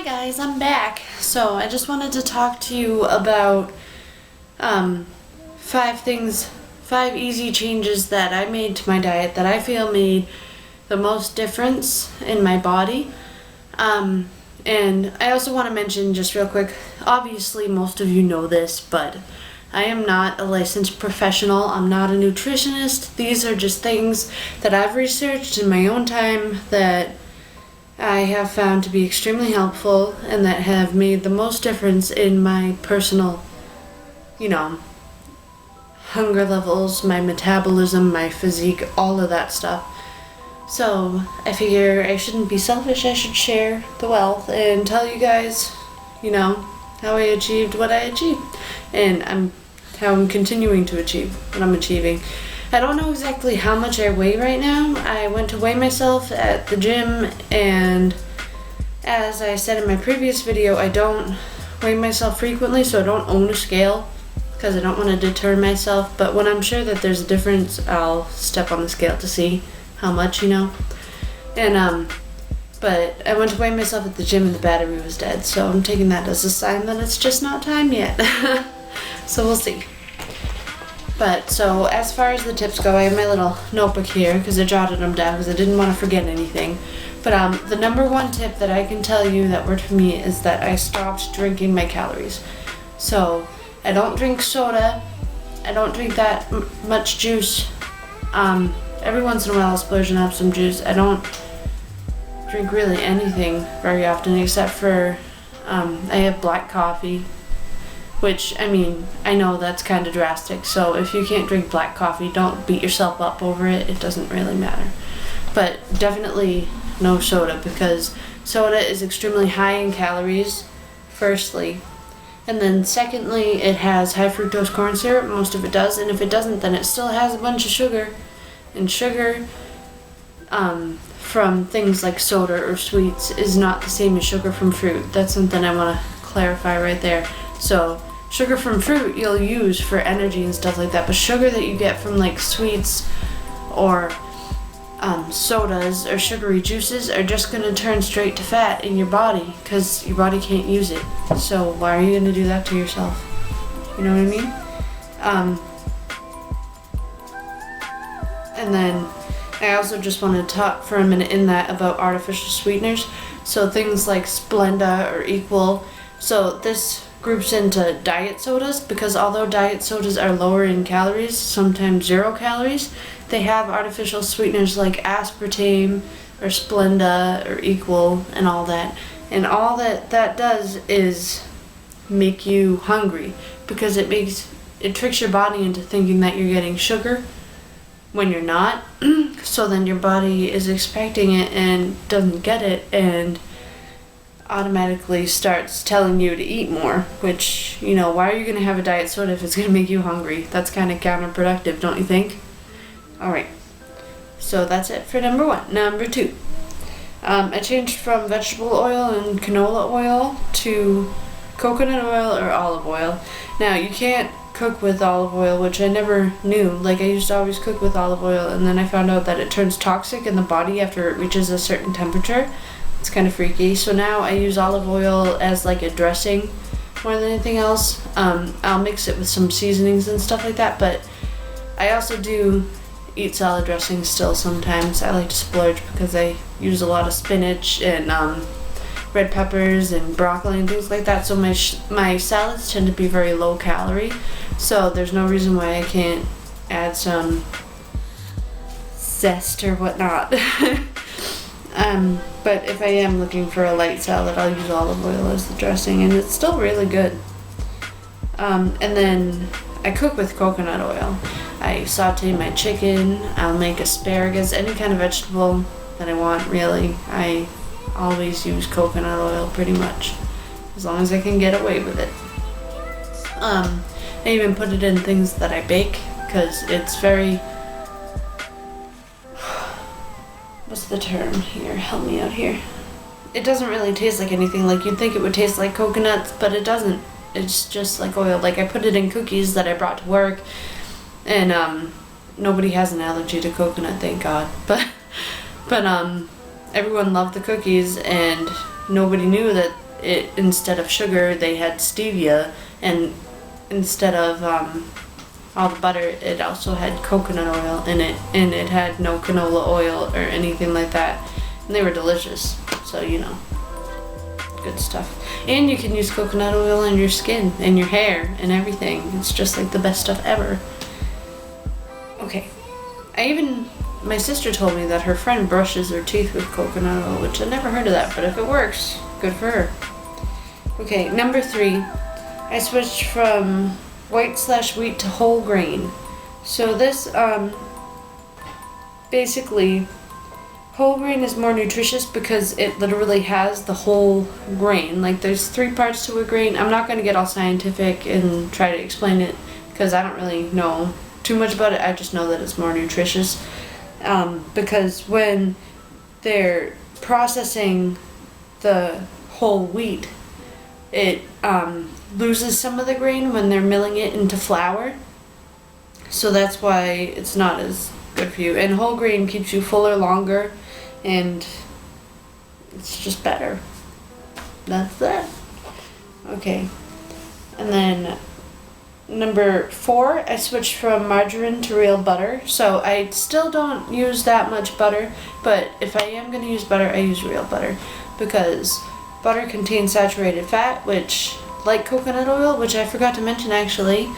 guys, I'm back. So I just wanted to talk to you about five easy changes that I made to my diet that I feel made the most difference in my body. And I also want to mention just real quick, obviously most of you know this, but I am not a licensed professional. I'm not a nutritionist. These are just things that I've researched in my own time that I have found to be extremely helpful and that have made the most difference in my personal, hunger levels, my metabolism, my physique, all of that stuff. So I figure I shouldn't be selfish. I should share the wealth and tell you guys, how I achieved what I achieved. And how I'm continuing to achieve what I'm achieving. I don't know exactly how much I weigh right now. I went to weigh myself at the gym, and as I said in my previous video, I don't weigh myself frequently, so I don't own a scale because I don't want to deter myself. But when I'm sure that there's a difference, I'll step on the scale to see how much, And but I went to weigh myself at the gym and the battery was dead, so I'm taking that as a sign that it's just not time yet. So we'll see. But so as far as the tips go, I have my little notebook here because I jotted them down because I didn't want to forget anything. But the number one tip that I can tell you that worked for me is that I stopped drinking my calories. So I don't drink soda. I don't drink that much juice. Every once in a while I'll splurge and have some juice. I don't drink really anything very often except for I have black coffee. Which, I know that's kind of drastic, so if you can't drink black coffee, don't beat yourself up over it. It doesn't really matter. But definitely no soda, because soda is extremely high in calories, firstly. And then secondly, it has high fructose corn syrup, most of it does, and if it doesn't, then it still has a bunch of sugar. And sugar, from things like soda or sweets, is not the same as sugar from fruit. That's something I want to clarify right there. So sugar from fruit you'll use for energy and stuff like that, but sugar that you get from like sweets or sodas or sugary juices are just going to turn straight to fat in your body because your body can't use it. So why are you going to do that to yourself? You know what I mean? And then I also just want to talk for a minute in that about artificial sweeteners. So things like Splenda or Equal. So this groups into diet sodas because although diet sodas are lower in calories, sometimes 0 calories, they have artificial sweeteners like aspartame or Splenda or Equal and all that. And all that does is make you hungry because it tricks your body into thinking that you're getting sugar when you're not. So then your body is expecting it and doesn't get it and automatically starts telling you to eat more, which, why are you going to have a diet soda if it's going to make you hungry? That's kind of counterproductive, don't you think? Alright, so that's it for number 1. Number 2, I changed from vegetable oil and canola oil to coconut oil or olive oil. Now, you can't cook with olive oil, which I never knew. Like, I used to always cook with olive oil, and then I found out that it turns toxic in the body after it reaches a certain temperature. It's kind of freaky. So now I use olive oil as like a dressing more than anything else. I'll mix it with some seasonings and stuff like that, but I also do eat salad dressings still sometimes. I like to splurge because I use a lot of spinach and red peppers and broccoli and things like that. So my salads tend to be very low calorie. So there's no reason why I can't add some zest or whatnot. But if I am looking for a light salad, I'll use olive oil as the dressing, and it's still really good. And then I cook with coconut oil. I saute my chicken, I'll make asparagus, any kind of vegetable that I want, really. I always use coconut oil pretty much, as long as I can get away with it. I even put it in things that I bake, because it's very... What's the term here? Help me out here. It doesn't really taste like anything. Like, you'd think it would taste like coconuts, but it doesn't. It's just like oil. Like, I put it in cookies that I brought to work, and nobody has an allergy to coconut, thank God. But everyone loved the cookies, and nobody knew that it instead of sugar they had stevia, and instead of all the butter it also had coconut oil in it, and it had no canola oil or anything like that, and they were delicious. So good stuff. And you can use coconut oil in your skin and your hair and everything. It's just like the best stuff ever. Okay, my sister told me that her friend brushes her teeth with coconut oil, which I never heard of that, but if it works, good for her. Okay, number 3, I switched from white/wheat to whole grain. So this, basically, whole grain is more nutritious because it literally has the whole grain. Like, there's 3 parts to a grain. I'm not going to get all scientific and try to explain it because I don't really know too much about it. I just know that it's more nutritious. Because when they're processing the whole wheat, it loses some of the grain when they're milling it into flour. So that's why it's not as good for you. And whole grain keeps you fuller longer, and it's just better. That's that. Okay. And then number 4, I switched from margarine to real butter. So I still don't use that much butter, but if I am going to use butter, I use real butter, because butter contains saturated fat, which, like coconut oil, which I forgot to mention actually,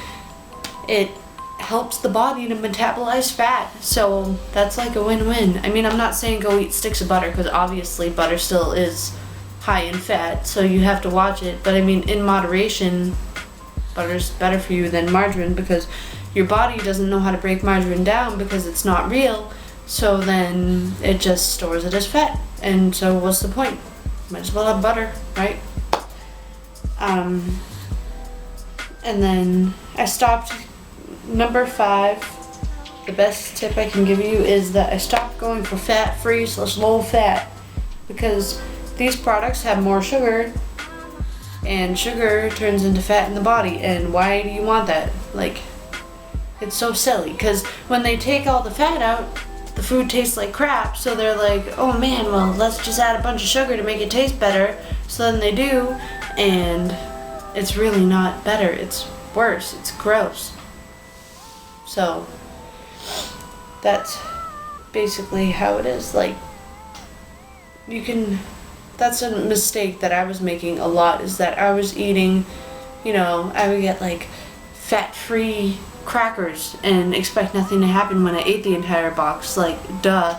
it helps the body to metabolize fat. So that's like a win-win. I mean, I'm not saying go eat sticks of butter, because obviously butter still is high in fat, so you have to watch it. But I mean, in moderation, butter's better for you than margarine, because your body doesn't know how to break margarine down because it's not real, so then it just stores it as fat. And so what's the point? Might as well have butter, right? And then I stopped. Number 5, the best tip I can give you is that I stopped going for fat-free / low fat, because these products have more sugar, and sugar turns into fat in the body. And why do you want that? Like, it's so silly, because when they take all the fat out, the food tastes like crap. So they're like, oh man, well, let's just add a bunch of sugar to make it taste better. So then they do, and it's really not better. It's worse. It's gross. So that's basically how it is. Like, that's a mistake that I was making a lot, is that I was eating, I would get like fat-free crackers and expect nothing to happen when I ate the entire box. Like, duh.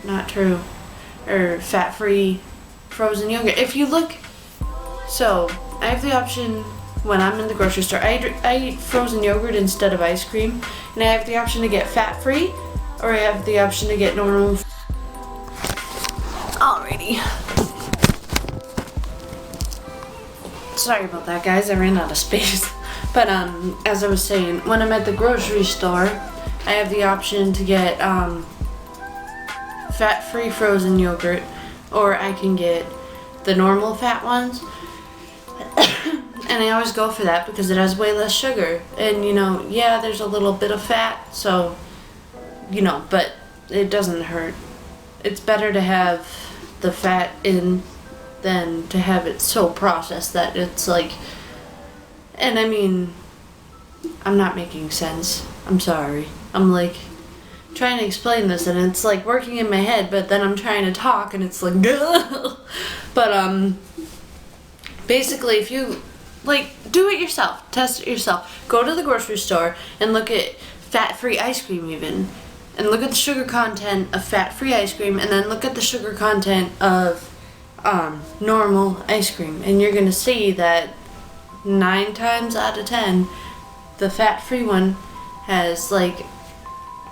Not true. Or fat-free frozen yogurt. If you look, so I have the option when I'm in the grocery store. I eat frozen yogurt instead of ice cream, and I have the option to get fat-free, or I have the option to get normal. Alrighty. Sorry about that, guys. I ran out of space. But as I was saying, when I'm at the grocery store, I have the option to get fat-free frozen yogurt, or I can get the normal fat ones. And I always go for that because it has way less sugar. And, yeah, there's a little bit of fat, so, but it doesn't hurt. It's better to have the fat in than to have it so processed that it's like, and I mean, I'm not making sense. I'm sorry. I'm like trying to explain this, and it's like working in my head, but then I'm trying to talk and it's like, but basically, if you do it yourself, test it yourself, go to the grocery store and look at fat-free ice cream even, and look at the sugar content of fat-free ice cream, and then look at the sugar content of normal ice cream, and you're gonna see that 9 times out of 10 the fat-free one has like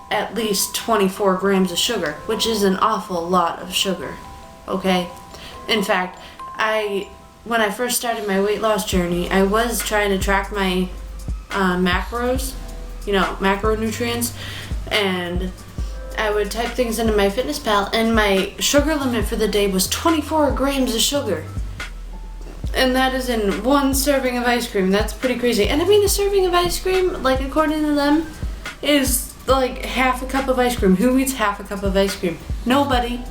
at least 24 grams of sugar, which is an awful lot of sugar. Okay, in fact, when I first started my weight loss journey, I was trying to track my macros, macronutrients, and I would type things into MyFitnessPal, and my sugar limit for the day was 24 grams of sugar. And that is in 1 serving of ice cream. That's pretty crazy. And I mean, a serving of ice cream, like according to them, is like half a cup of ice cream. Who eats half a cup of ice cream? Nobody.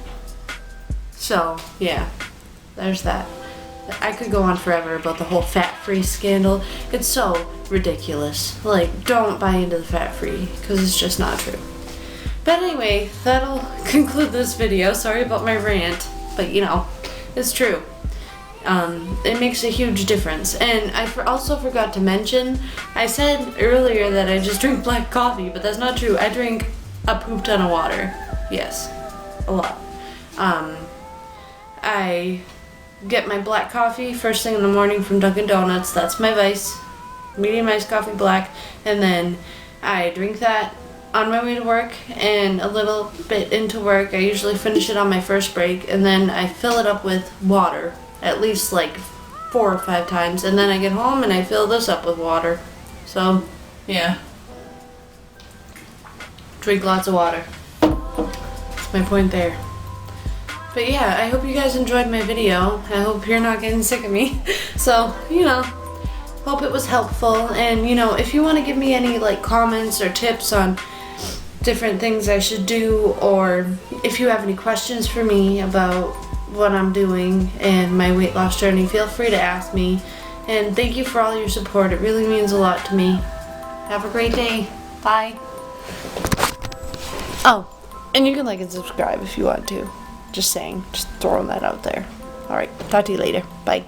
So, yeah, there's that. I could go on forever about the whole fat-free scandal. It's so ridiculous. Like, don't buy into the fat-free, because it's just not true. But anyway, that'll conclude this video. Sorry about my rant, but you know, it's true. It makes a huge difference. And I also forgot to mention, I said earlier that I just drink black coffee, but that's not true. I drink a poop ton of water. Yes, a lot. I get my black coffee first thing in the morning from Dunkin' Donuts. That's my vice. Medium iced coffee black. And then I drink that on my way to work, and a little bit into work. I usually finish it on my first break, and then I fill it up with water at least like 4 or 5 times, and then I get home and I fill this up with water. So yeah, drink lots of water. That's my point there. But yeah, I hope you guys enjoyed my video. I hope you're not getting sick of me. So, you know, hope it was helpful. And, you know, if you want to give me any, like, comments or tips on different things I should do, or if you have any questions for me about what I'm doing and my weight loss journey, feel free to ask me. And thank you for all your support. It really means a lot to me. Have a great day. Bye. Oh, and you can like and subscribe if you want to. Just saying, just throwing that out there. Alright, talk to you later. Bye.